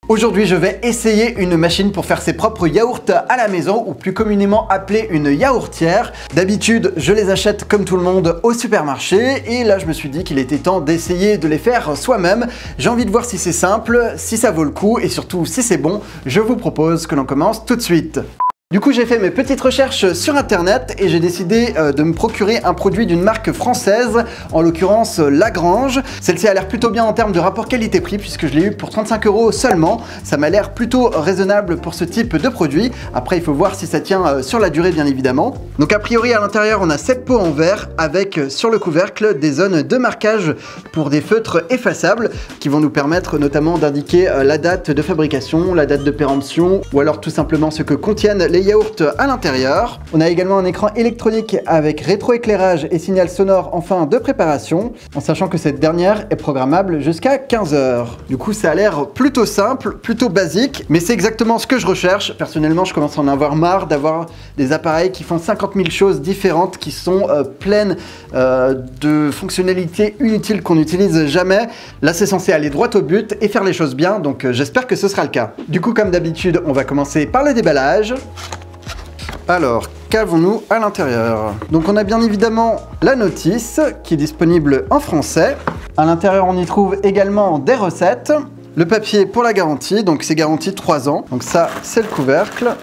Aujourd'hui, je vais essayer une machine pour faire ses propres yaourts à la maison, ou plus communément appelée une yaourtière. D'habitude, je les achète comme tout le monde au supermarché, et là je me suis dit qu'il était temps d'essayer de les faire soi-même. J'ai envie de voir si c'est simple, si ça vaut le coup, et surtout si c'est bon. Je vous propose que l'on commence tout de suite. Du coup, j'ai fait mes petites recherches sur internet et j'ai décidé de me procurer un produit d'une marque française, en l'occurrence Lagrange. Celle-ci a l'air plutôt bien en termes de rapport qualité-prix puisque je l'ai eu pour 35 € seulement. Ça m'a l'air plutôt raisonnable pour ce type de produit. Après, il faut voir si ça tient sur la durée, bien évidemment. Donc a priori, à l'intérieur, on a 7 pots en verre avec sur le couvercle des zones de marquage pour des feutres effaçables qui vont nous permettre notamment d'indiquer la date de fabrication, la date de péremption ou alors tout simplement ce que contiennent les yaourts à l'intérieur. On a également un écran électronique avec rétroéclairage et signal sonore en fin de préparation, en sachant que cette dernière est programmable jusqu'à 15 h. Du coup, ça a l'air plutôt simple, plutôt basique, mais c'est exactement ce que je recherche. Personnellement, je commence à en avoir marre d'avoir des appareils qui font 50 000 choses différentes, qui sont pleines de fonctionnalités inutiles qu'on n'utilise jamais. Là, c'est censé aller droit au but et faire les choses bien, donc j'espère que ce sera le cas. Du coup, comme d'habitude, on va commencer par le déballage. Alors, qu'avons-nous à l'intérieur? Donc on a bien évidemment la notice qui est disponible en français. À l'intérieur, on y trouve également des recettes. Le papier pour la garantie, donc c'est garanti 3 ans. Donc ça, c'est le couvercle.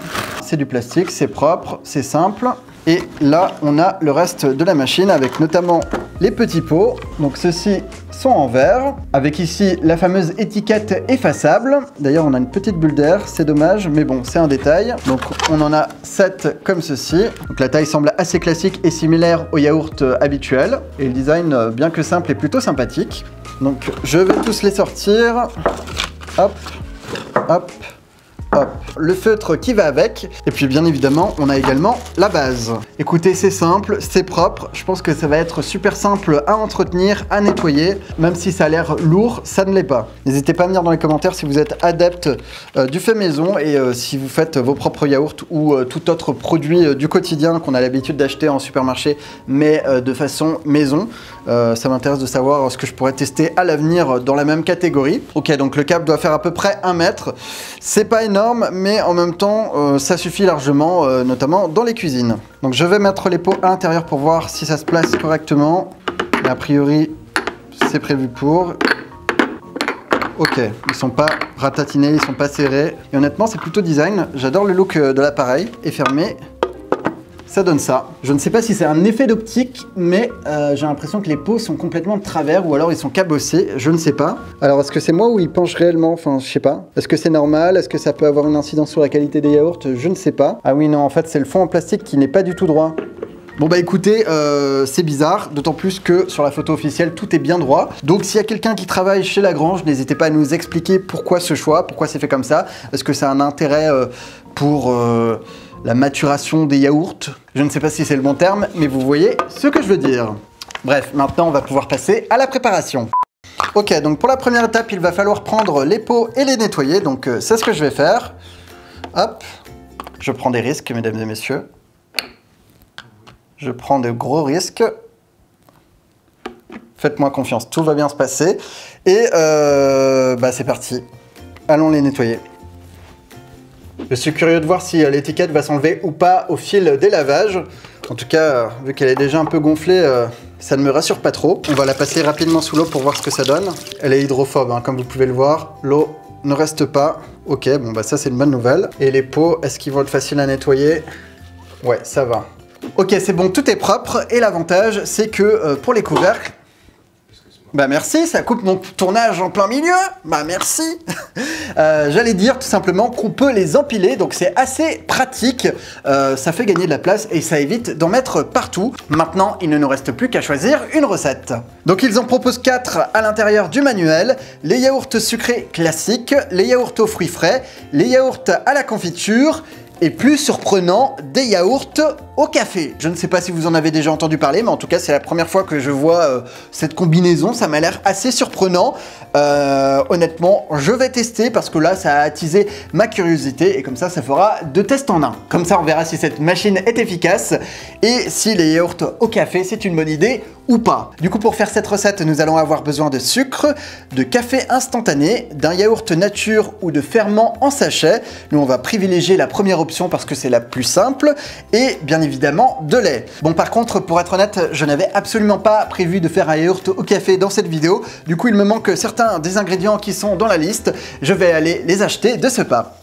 C'est du plastique, c'est propre, c'est simple. Et là, on a le reste de la machine avec notamment les petits pots. Donc ceux-ci sont en verre, avec ici la fameuse étiquette effaçable. D'ailleurs, on a une petite bulle d'air, c'est dommage, mais bon, c'est un détail. Donc on en a 7 comme ceci. Donc la taille semble assez classique et similaire au yaourt habituel. Et le design, bien que simple, est plutôt sympathique. Donc je vais tous les sortir. Hop, hop. Hop, le feutre qui va avec, et puis bien évidemment on a également la base. Écoutez, c'est simple, c'est propre, je pense que ça va être super simple à entretenir, à nettoyer, même si ça a l'air lourd, ça ne l'est pas. N'hésitez pas à me dire dans les commentaires si vous êtes adepte du fait maison et si vous faites vos propres yaourts ou tout autre produit du quotidien qu'on a l'habitude d'acheter en supermarché, mais de façon maison. Ça m'intéresse de savoir ce que je pourrais tester à l'avenir dans la même catégorie. Ok, donc le câble doit faire à peu près 1 mètre. C'est pas énorme, mais en même temps, ça suffit largement, notamment dans les cuisines. Donc je vais mettre les pots à l'intérieur pour voir si ça se place correctement. Et a priori, c'est prévu pour. Ok, ils sont pas ratatinés, ils sont pas serrés. Et honnêtement, c'est plutôt design. J'adore le look de l'appareil. Et fermé. Ça donne ça. Je ne sais pas si c'est un effet d'optique, mais j'ai l'impression que les pots sont complètement de travers ou alors ils sont cabossés, je ne sais pas. Alors est-ce que c'est moi ou ils penchent réellement? Enfin, je sais pas. Est-ce que c'est normal? Est-ce que ça peut avoir une incidence sur la qualité des yaourts? Je ne sais pas. Ah oui, non, en fait, c'est le fond en plastique qui n'est pas du tout droit. Bon bah écoutez, c'est bizarre, d'autant plus que sur la photo officielle, tout est bien droit. Donc s'il y a quelqu'un qui travaille chez Lagrange, n'hésitez pas à nous expliquer pourquoi ce choix, pourquoi c'est fait comme ça. Est-ce que c'est un intérêt pour la maturation des yaourts? Je ne sais pas si c'est le bon terme, mais vous voyez ce que je veux dire. Bref, maintenant on va pouvoir passer à la préparation. Ok, donc pour la première étape, il va falloir prendre les pots et les nettoyer. Donc c'est ce que je vais faire. Hop, je prends des risques, mesdames et messieurs. Je prends de gros risques. Faites-moi confiance, tout va bien se passer. Et bah c'est parti. Allons les nettoyer. Je suis curieux de voir si l'étiquette va s'enlever ou pas au fil des lavages. En tout cas, vu qu'elle est déjà un peu gonflée, ça ne me rassure pas trop. On va la passer rapidement sous l'eau pour voir ce que ça donne. Elle est hydrophobe, hein, comme vous pouvez le voir. L'eau ne reste pas. Ok, bon bah ça c'est une bonne nouvelle. Et les pots, est-ce qu'ils vont être faciles à nettoyer? Ouais, ça va. Ok, c'est bon, tout est propre. Et l'avantage, c'est que pour les couvercles, bah merci, ça coupe mon tournage en plein milieu. Bah merci. J'allais dire tout simplement qu'on peut les empiler, donc c'est assez pratique. Ça fait gagner de la place et ça évite d'en mettre partout. Maintenant, il ne nous reste plus qu'à choisir une recette. Donc ils en proposent 4 à l'intérieur du manuel. Les yaourts sucrés classiques, les yaourts aux fruits frais, les yaourts à la confiture et plus surprenant, des yaourts au café. Je ne sais pas si vous en avez déjà entendu parler, mais en tout cas c'est la première fois que je vois cette combinaison, ça m'a l'air assez surprenant. Honnêtement, je vais tester parce que là ça a attisé ma curiosité et comme ça fera 2 tests en 1. Comme ça on verra si cette machine est efficace et si les yaourts au café c'est une bonne idée ou pas. Du coup, pour faire cette recette, nous allons avoir besoin de sucre, de café instantané, d'un yaourt nature ou de ferment en sachet. Nous, on va privilégier la première option parce que c'est la plus simple, et bien évidemment de lait. Bon, par contre, pour être honnête, je n'avais absolument pas prévu de faire un yaourt au café dans cette vidéo. Du coup, il me manque certains des ingrédients qui sont dans la liste. Je vais aller les acheter de ce pas.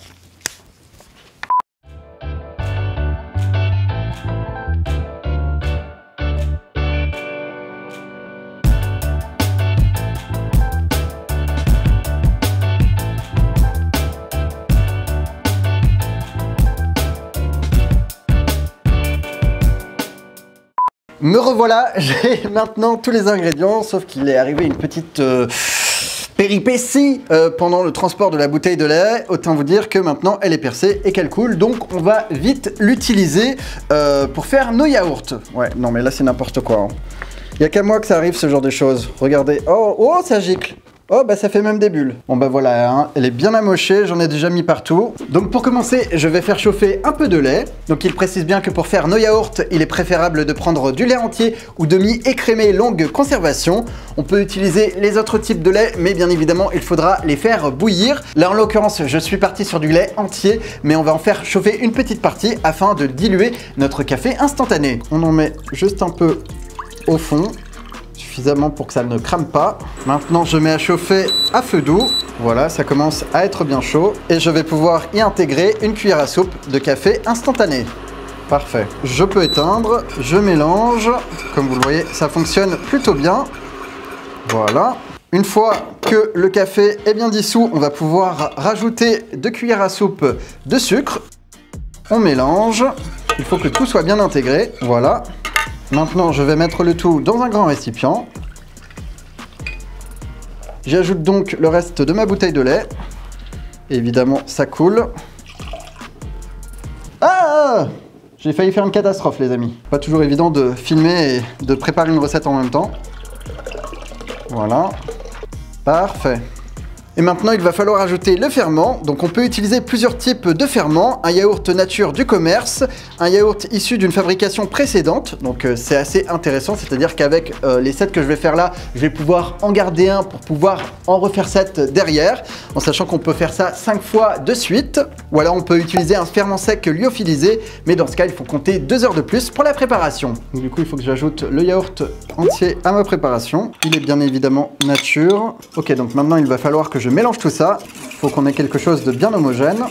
Me revoilà, j'ai maintenant tous les ingrédients, sauf qu'il est arrivé une petite péripétie pendant le transport de la bouteille de lait. Autant vous dire que maintenant elle est percée et qu'elle coule, donc on va vite l'utiliser pour faire nos yaourts. Ouais, non mais là c'est n'importe quoi. Hein. Il n'y a qu'à moi que ça arrive ce genre de choses. Regardez, oh ça gicle. Oh bah ça fait même des bulles. Bon bah voilà, hein, elle est bien amochée, j'en ai déjà mis partout. Donc pour commencer, je vais faire chauffer un peu de lait. Donc il précise bien que pour faire nos yaourts, il est préférable de prendre du lait entier ou demi-écrémé longue conservation. On peut utiliser les autres types de lait, mais bien évidemment, il faudra les faire bouillir. Là en l'occurrence, je suis parti sur du lait entier, mais on va en faire chauffer une petite partie afin de diluer notre café instantané. On en met juste un peu au fond. Suffisamment pour que ça ne crame pas. Maintenant, je mets à chauffer à feu doux. Voilà, ça commence à être bien chaud. Et je vais pouvoir y intégrer une cuillère à soupe de café instantané. Parfait. Je peux éteindre, je mélange. Comme vous le voyez, ça fonctionne plutôt bien. Voilà. Une fois que le café est bien dissous, on va pouvoir rajouter 2 cuillères à soupe de sucre. On mélange. Il faut que tout soit bien intégré. Voilà. Maintenant, je vais mettre le tout dans un grand récipient. J'ajoute donc le reste de ma bouteille de lait. Et évidemment, ça coule. Ah! J'ai failli faire une catastrophe, les amis. Pas toujours évident de filmer et de préparer une recette en même temps. Voilà. Parfait. Et maintenant, il va falloir ajouter le ferment. Donc on peut utiliser plusieurs types de ferments. Un yaourt nature du commerce, un yaourt issu d'une fabrication précédente. Donc c'est assez intéressant, c'est-à-dire qu'avec les 7 que je vais faire là, je vais pouvoir en garder un pour pouvoir en refaire 7 derrière, en sachant qu'on peut faire ça 5 fois de suite. Ou alors on peut utiliser un ferment sec lyophilisé, mais dans ce cas, il faut compter 2 heures de plus pour la préparation. Donc, du coup, il faut que j'ajoute le yaourt entier à ma préparation. Il est bien évidemment nature. Ok, donc maintenant, il va falloir que je mélange tout ça. Il faut qu'on ait quelque chose de bien homogène.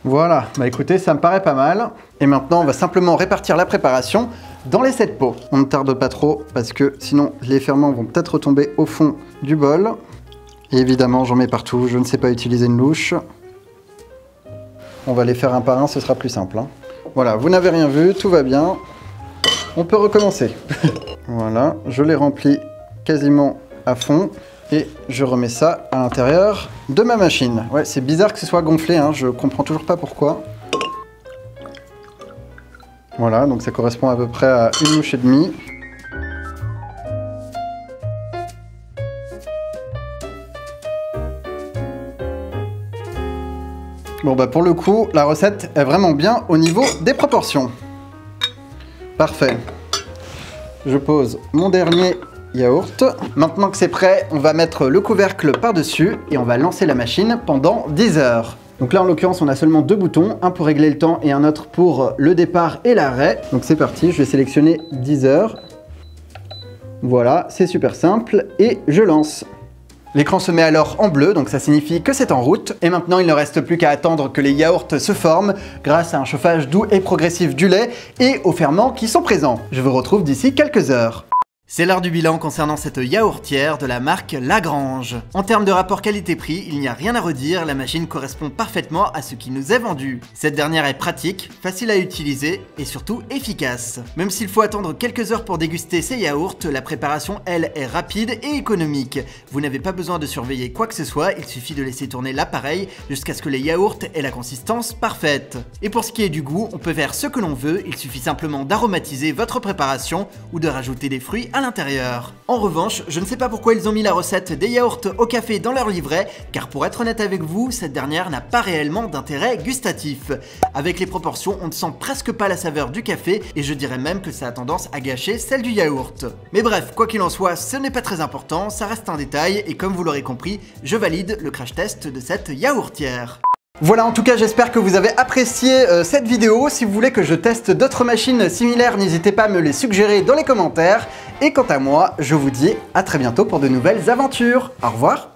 Voilà, bah écoutez, ça me paraît pas mal. Et maintenant, on va simplement répartir la préparation dans les 7 pots. On ne tarde pas trop parce que sinon les ferments vont peut-être retomber au fond du bol. Et évidemment, j'en mets partout. Je ne sais pas utiliser une louche. On va les faire un par un, ce sera plus simple. Hein. Voilà, vous n'avez rien vu, tout va bien. On peut recommencer. Voilà, je les remplis quasiment à fond. Et je remets ça à l'intérieur de ma machine. Ouais, c'est bizarre que ce soit gonflé, hein, je comprends toujours pas pourquoi. Voilà, donc ça correspond à peu près à 1 louche et demie. Bon bah pour le coup, la recette est vraiment bien au niveau des proportions. Parfait. Je pose mon dernier yaourt. Maintenant que c'est prêt, on va mettre le couvercle par-dessus et on va lancer la machine pendant 10 heures. Donc là en l'occurrence on a seulement 2 boutons, un pour régler le temps et un autre pour le départ et l'arrêt. Donc c'est parti, je vais sélectionner 10 heures. Voilà, c'est super simple et je lance. L'écran se met alors en bleu, donc ça signifie que c'est en route. Et maintenant, il ne reste plus qu'à attendre que les yaourts se forment grâce à un chauffage doux et progressif du lait et aux ferments qui sont présents. Je vous retrouve d'ici quelques heures. C'est l'heure du bilan concernant cette yaourtière de la marque Lagrange. En termes de rapport qualité-prix, il n'y a rien à redire, la machine correspond parfaitement à ce qui nous est vendu. Cette dernière est pratique, facile à utiliser et surtout efficace. Même s'il faut attendre quelques heures pour déguster ces yaourts, la préparation, elle, est rapide et économique. Vous n'avez pas besoin de surveiller quoi que ce soit, il suffit de laisser tourner l'appareil jusqu'à ce que les yaourts aient la consistance parfaite. Et pour ce qui est du goût, on peut faire ce que l'on veut, il suffit simplement d'aromatiser votre préparation ou de rajouter des fruits à à l'intérieur. En revanche, je ne sais pas pourquoi ils ont mis la recette des yaourts au café dans leur livret, car pour être honnête avec vous, cette dernière n'a pas réellement d'intérêt gustatif. Avec les proportions, on ne sent presque pas la saveur du café, et je dirais même que ça a tendance à gâcher celle du yaourt. Mais bref, quoi qu'il en soit, ce n'est pas très important, ça reste un détail, et comme vous l'aurez compris, je valide le crash test de cette yaourtière. Voilà, en tout cas j'espère que vous avez apprécié cette vidéo. Si vous voulez que je teste d'autres machines similaires, n'hésitez pas à me les suggérer dans les commentaires. Et quant à moi, je vous dis à très bientôt pour de nouvelles aventures. Au revoir.